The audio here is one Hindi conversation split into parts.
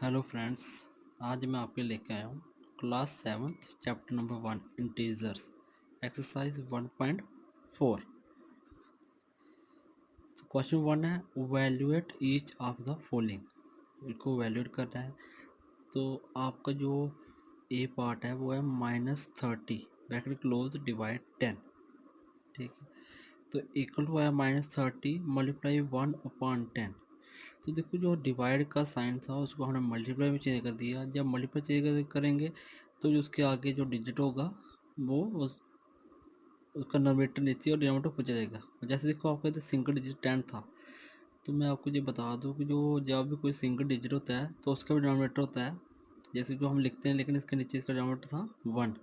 Hello friends. आज मैं आपके लेके आया हूँ class 7th chapter number 1 integers exercise 1.4। तो क्वेश्चन 1 है valuate each of the following. इनको वैल्यूएट करना है। तो आपका जो ए पार्ट है वो है -30 ब्रैकेट क्लोज डिवाइड 10। ठीक है, तो इक्वल टू है -30 मल्टीप्लाई 1/10। तो देखो जो डिवाइड का साइन था उसको हमने मल्टीप्लाई में चेंज कर दिया। जब मल्टीप्लाई चेंज करेंगे तो जो उसके आगे जो डिजिट होगा वो उसका नोमीटर नीचे और डिनोमीटर ऊपर जाएगा। जैसे देखो आपका इधर सिंगल डिजिट 10 था, तो मैं आपको ये बता दूं कि जो जब भी कोई सिंगल डिजिट होता है तो उसका भी डिनोमीटर होता है जैसे जो हम लिखते हैं, लेकिन इसके नीचे इसका डिनोमीटर था 1।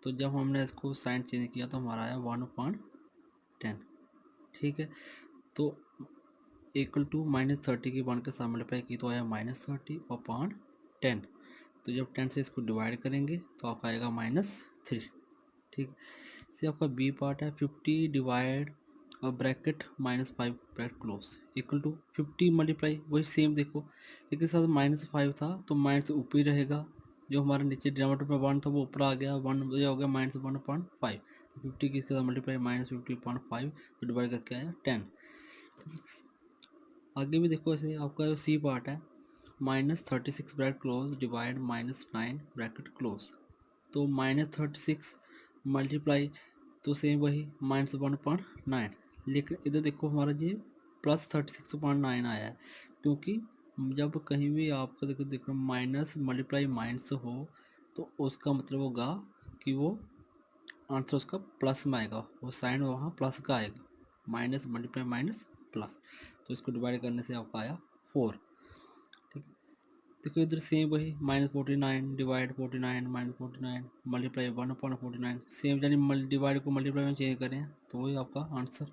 तो जब हमने इसको साइन चेंज किया तो हमारा आया 1/10। ठीक है, तो इक्वल टू -30 की 1 के साथ मल्टीप्लाई की तो आया -30/10। तो जब 10 से इसको डिवाइड करेंगे तो आपका आएगा -3। ठीक, से आपका बी पार्ट है 50 डिवाइड और bracket -5 bracket close equal to 50 multiply वही सेम देखो, लेकिन साथ -5 था तो माइनस ऊपर ही रहेगा। जो हमारे नीचे डिनोमीटर में 1 था वो ऊपर आ गया, 1 हो गया -1/5। तो 50 के साथ मल्टीप्लाई -50/5 तो डिवाइड करके आया 10। आगे भी देखो, ऐसे आपका जो सी पार्ट है -36 bracket close divide -9 bracket close. तो -36 मल्टीप्लाई तो सेम वही -1/9, लेकिन इधर देखो हमारा जी +36/9 आया है, क्योंकि जब कहीं भी आपका देखो माइनस मल्टीप्लाई माइनस हो तो उसका मतलब होगा कि वो आंसर उसका प्लस में आएगा, वो साइन वहाँ प्लस का आएगा। माइनस मल्टीप्लाई माइनस प्लस, तो इसको डिवाइड करने से आपका आया 4। ठीक है, देखो इधर सेम वही -49 डिवाइड 49 -49 मल्टीप्लाई 1/49 सेम, यानी डिवाइड को मल्टीप्लाई में चेंज करें तो वही आपका आंसर।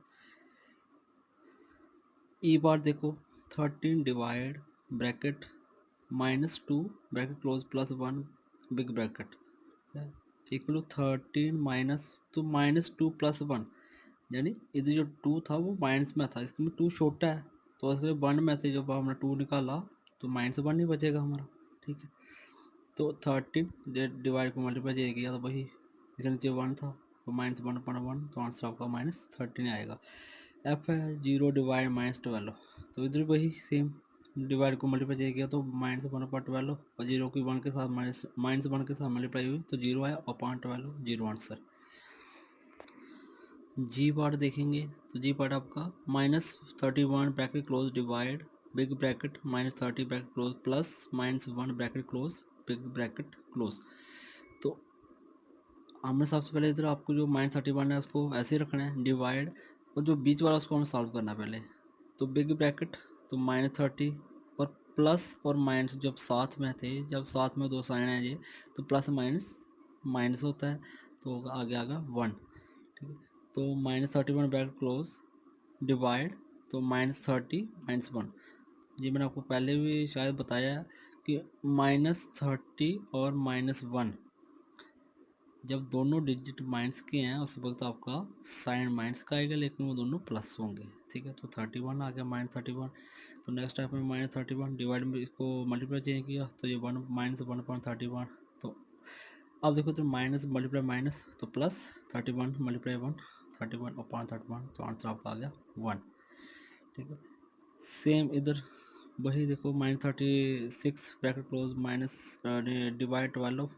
ई बार देखो 13 divide bracket -2 bracket close +1 big bracket equal 13 minus तो -2 +1, यानी इधर जो 2 था वो माइनस में था, इसके में 2 छोटा है तो इसके 1 में से जब हमने 2 निकाला तो -1 ही बचेगा हमारा। ठीक है, तो 13 डिवाइड को मल्टीप्लाई चेंज किया तो वही इसके नीचे 1 था तो -1/1, तो आंसर आपका -13 आएगा। एफ है 0 डिवाइड -12, तो इधर वही सेम डिवाइड को मल्टीप्लाई चेंज किया तो -1/12 और 0 की 1 के साथ -1 के साथ मल्टीप्लाई हुई तो 0 आया और 12 0 आंसर। जी पार्ट देखेंगे तो जी पार्ट आपका -31 bracket close divide big bracket -30 bracket close plus -1 bracket close big bracket close. तो हमने सबसे पहले इधर आपको जो -31 है उसको ऐसे ही रखना है डिवाइड, और जो बीच वाला उसको हमें सॉल्व करना है पहले। तो बिग ब्रैकेट तो -30 और प्लस और माइनस जब साथ में थे, जब साथ में दो साइन है ये तो प्लस माइनस माइनस होता है, तो आगे आगा 1। ठीक है, तो -31 ब्रैकेट क्लोज डिवाइड तो -30 -1। जी मैंने आपको पहले भी शायद बताया कि -30 और -1 जब दोनों डिजिट माइनस के हैं उस वक्त आपका साइन माइनस का आएगा, लेकिन वो दोनों प्लस होंगे। ठीक है, तो 31 आ गया -31। तो नेक्स्ट स्टेप में -31 डिवाइड में इसको मल्टीप्लाई चेंज किया तो ये 1 -1/31। तो अब देखो तो माइनस मल्टीप्लाई माइनस तो प्लस 31 मल्टीप्लाई 1 31/31, तो आंसर आपका आ गया 1। ठीक है, सेम इधर वही देखो -36 ब्रैकेट क्लोज माइनस डिवाइड 12,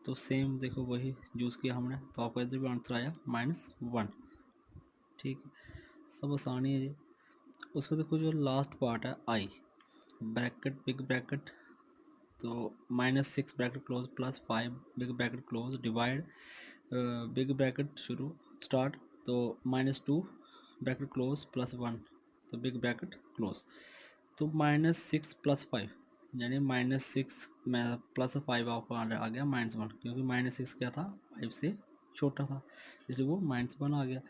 तो सेम देखो वही यूज़ किया हमने, तो आपका इधर भी आंसर आया -1। ठीक है, सब आसानी है जी। उसका देखो जो लास्ट पार्ट है आई ब्रैकेट बिग ब्रैकेट तो -6 bracket close +5 big bracket close divide big bracket शुरू स्टार्ट तो -2 ब्रैकेट क्लोज +1 तो बिग ब्रैकेट क्लोज। तो -6 +5 यानी -6 में +5 आपको आ गया -1, क्योंकि -6 क्या था 5 से छोटा था इसलिए वो -1 आ गया।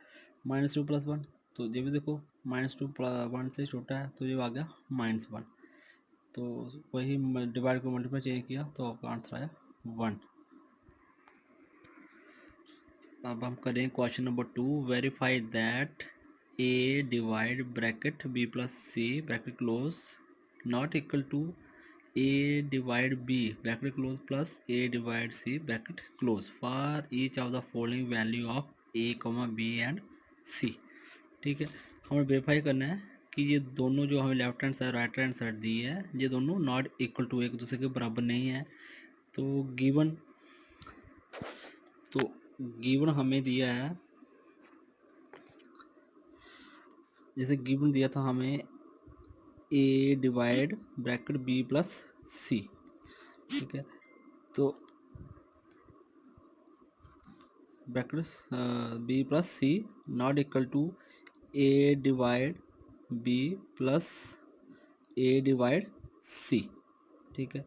-2 +1 तो ये भी देखो -2 1 से छोटा है तो ये आ गया -1, तो वही डिवाइड को मल्टीप्लाई चेंज किया तो आपका आंसर आया 1। अब हम करें question number 2, verify that a divide bracket b plus c bracket close not equal to a divide b bracket close plus a divide c bracket close for each of the following value of a comma b and c। ठीक है, हमें वेरीफाई करना है कि ये दोनों जो हमें left hand side right hand side दी है ये दोनों नॉट इक्वल टू एक दूसरे के बराबर नहीं है। तो गिवन हमें दिया है, जैसे गिवन दिया था हमें a divide bracket b plus c। ठीक है, तो bracket b plus c not equal to a divide b plus a divide c। ठीक है,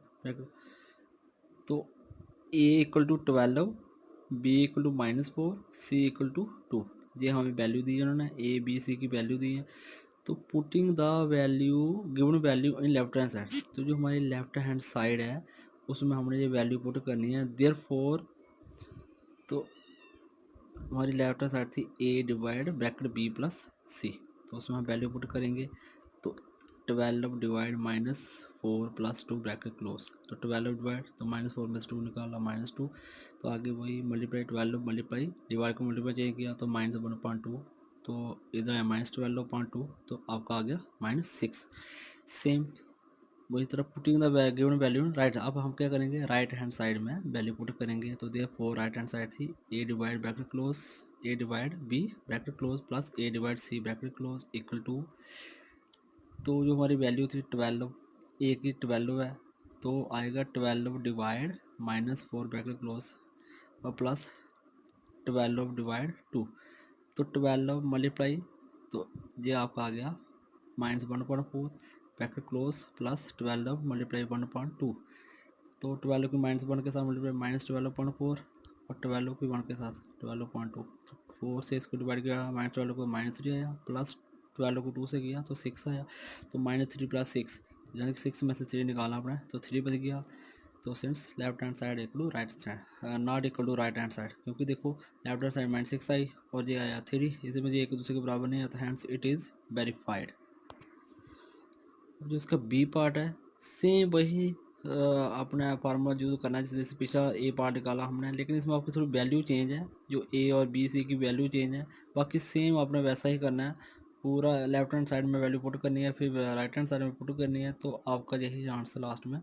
तो a equal to 12, b equal to -4, c equal to 2। ये हमें वैल्यू दी है उन्होंने, a b c की वैल्यू दी है। तो putting the value given value in left hand side, तो जो हमारी लेफ्ट हैंड साइड है उसमें हमने ये वैल्यू पुट करनी है। देयरफॉर तो हमारी लेफ्ट हैंड साइड थी a divide bracket b plus c, तो उसमें हम वैल्यू पुट करेंगे। तो 12 डिवाइड -4 प्लस 2 ब्रैकेट क्लोज, तो 12 डिवाइड तो -4 में से 2 निकाला -2, तो आगे वही मल्टीप्लाई 12 मल्टीप्लाई डिवाइड को मल्टीप्लाई चेंज किया तो -1.2, तो इधर है -12.2, तो आपका आ गया -6। सेम वही तरह putting the given value right, अब हम क्या करेंगे राइट हैंड साइड में वैल्यू पुट करेंगे। तो देयरफॉर राइट हैंड साइड थी a divide bracket close a divide b bracket close plus a divide c bracket close equal to, तो जो हमारी वैल्यू थी 12, a की 12 है तो आएगा 12 डिवाइड -4 ब्रैकेट क्लोज और प्लस 12 डिवाइड 2, तो 12 मल्टीप्लाई, तो ये आपका आ गया -1.4 ब्रैकेट क्लोज प्लस 12 मल्टीप्लाई 1.2, तो 12 की -1 के साथ मल्टीप्लाई -12.4 और 12 की 1 के साथ 12.2, 4 से इसको डिवाइड किया -12 को -3 आया, प्लस 12 को 2 से किया तो 6 आया, तो -3 प्लस 6 यानी कि 6 में से 3 निकालना पड़ा तो 3 बच गया। तो since left hand side equal to right side not equal to right hand side, क्योंकि देखो लेफ्ट हैंड साइड -6 आई और ये आया 3, इसमें ये एक दूसरे के बराबर नहीं आता, हैंड्स इट इज़ वेरीफाइड। जो इसका बी पार्ट है सेम वही अपना फार्मूला यूज करना है जैसे पिछला ए पार्ट निकाला हमने, लेकिन इसमें आपकी थोड़ी वैल्यू चेंज है, जो ए और बी सी की वैल्यू चेंज है, बाकी सेम आपने वैसा ही करना है। पूरा लेफ्ट हैंड साइड में वैल्यू पुट करनी है, फिर राइट हैंड साइड में पुट करनी है, तो आपका यही आंसर लास्ट में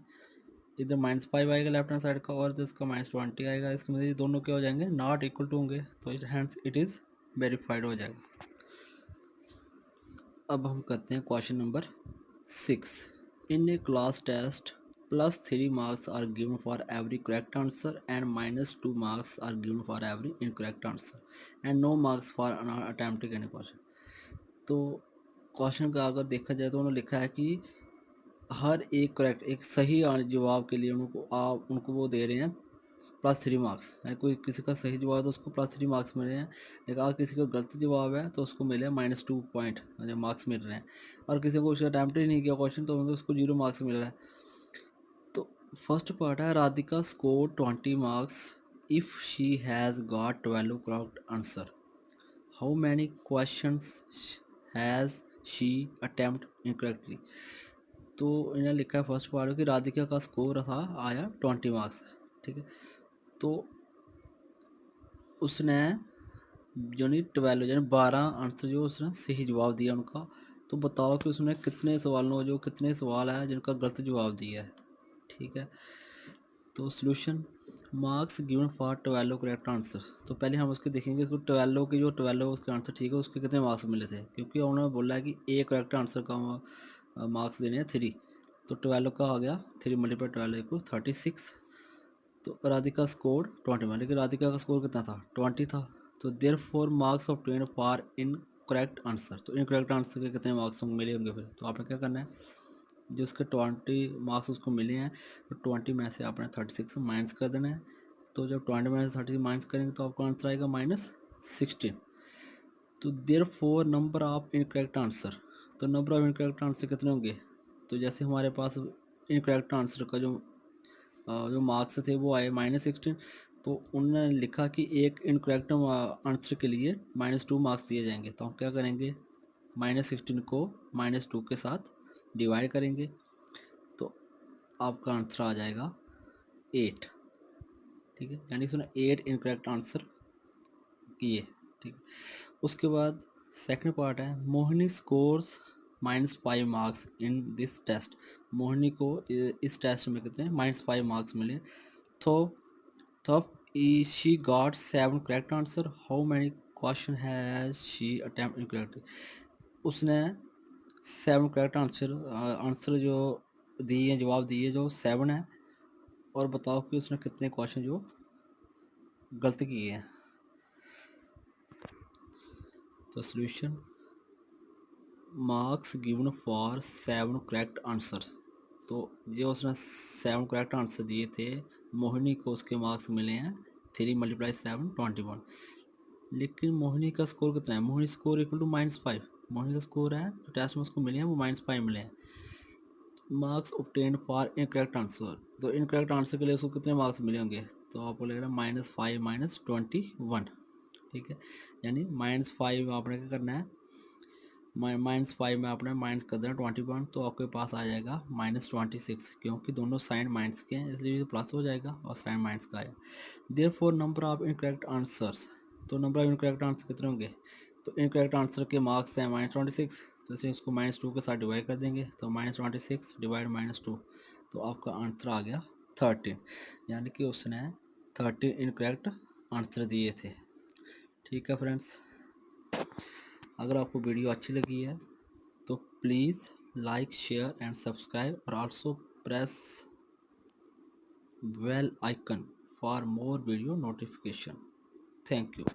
इधर -5 आएगा लेफ्ट हैंड साइड का और इसका -20 आएगा। इसके मतलब ये दोनों क्या हो जाएंगे नॉट इक्वल टू होंगे, तो हैंड्स इट इज़ वेरीफाइड हो जाएगा। अब हम करते हैं question number 6। In a class test, +3 marks are given for every correct answer and -2 marks are given for every incorrect answer and no marks for not attempting any question। तो क्वेश्चन का अगर देखा जाए तो उन्होंने लिखा है कि हर एक करेक्ट एक सही जवाब के लिए उनको वो दे रहे हैं +3 मार्क्स, है कोई किसी का सही जवाब है तो उसको +3 मार्क्स मिल रहे हैं, लेकिन अगर किसी का गलत जवाब है तो उसको मिले -2 पॉइंट मार्क्स मिल रहे हैं, और किसी को उसका अटैम्प्ट ही नहीं किया क्वेश्चन तो उसको 0 मार्क्स मिल रहा है। तो फर्स्ट पार्ट है Radhika score 20 marks if she has got 12 correct answer, how many questions has she attempt incorrectly. तो इन्हें लिखा है फर्स्ट पार्ट कि राधिका का स्कोर था आया 20 मार्क्स। ठीक है, तो उसने यानी 12 यानी 12 आंसर जो उसने सही जवाब दिया उनका, तो बताओ कि उसने कितने सवालों जो कितने सवाल है जिनका गलत जवाब दिया है। ठीक है, तो solution marks given for 12 correct answer, तो पहले हम उसके देखेंगे इसको 12 के जो 12 उसके आंसर ठीक है उसके कितने मार्क्स मिले थे, क्योंकि उन्होंने बोला है कि एक करेक्ट आंसर का मार्क्स देने हैं 3, तो 12 का आ गया 3 मल्टीप्लाई 12 इक्वल 36। तो राधिका स्कोर 21, लेकिन राधिका का स्कोर कितना था 20 था, तो therefore marks of 10 for incorrect answer, तो इन करेक्ट आंसर के कितने मार्क्स मिले होंगे फिर, तो आपने क्या करना है जो उसके 20 मार्क्स उसको मिले हैं तो 20 में से आपने 36 माइनस कर देना है, तो जब 20 में से 30 माइनस करेंगे तो आपका आंसर आएगा -16। तो therefore number of incorrect answer, तो नंबर ऑफ इनकरेक्ट आंसर कितने होंगे, तो जैसे हमारे पास इनकरेक्ट आंसर का जो मार्क्स थे वो आए -16, तो उन्होंने लिखा कि एक इनकरेक्ट आंसर के लिए -2 मार्क्स दिए जाएंगे, तो हम क्या करेंगे -16 को -2 के साथ डिवाइड करेंगे, तो आपका आंसर आ जाएगा 8। ठीक है, यानी उसने 8 इनकरेक्ट आंसर किए। ठीक है, उसके बाद सेकंड पार्ट है Mohini scores -5 marks in this test. Mohini को इस टेस्ट में कितने -5 मार्क्स मिले। तो तब she got 7 correct answer. How many question has she attempt incorrectly. उसने 7 करेक्ट आंसर जो दिए, जवाब दिए जो 7 है, और बताओ कि उसने कितने क्वेश्चन जो गलत किए हैं। तो solution marks given for 7 correct answer. तो जो उसने 7 करेक्ट आंसर दिए थे, मोहिनी को उसके मार्क्स मिले हैं 3 × 7 21। लेकिन मोहिनी का स्कोर कितना है, Mohini score equal to -5। Mohini का स्कोर है जो टेस्ट में उसको मिले हैं वो -5 मिले हैं। Marks obtained for incorrect answer, तो इनकरेक्ट आंसर के लिए उसको कितने मार्क्स मिले होंगे, तो आपको लगेगा -5 - 21। ठीक है, यानी -5 आपने क्या करना है, -5 में आपने माइनस कर देना 21, तो आपके पास आ जाएगा -26, क्योंकि दोनों साइन माइनस के हैं इसलिए प्लस हो जाएगा और साइन माइनस का आएगा। Therefore number of incorrect answers, तो नंबर ऑफ इनकरेक्ट आंसर कितने होंगे, तो इनकरेक्ट आंसर के मार्क्स हैं -26, तो इसे उसको -2 के साथ डिवाइड कर देंगे, तो -26 डिवाइड -2, तो आपका आंसर आ गया 13। यानी कि उसने 13 इनकरेक्ट आंसर दिए थे। ठीक है फ्रेंड्स, अगर आपको वीडियो अच्छी लगी है तो please like, share and subscribe, और also press bell icon for more video notification. Thank you.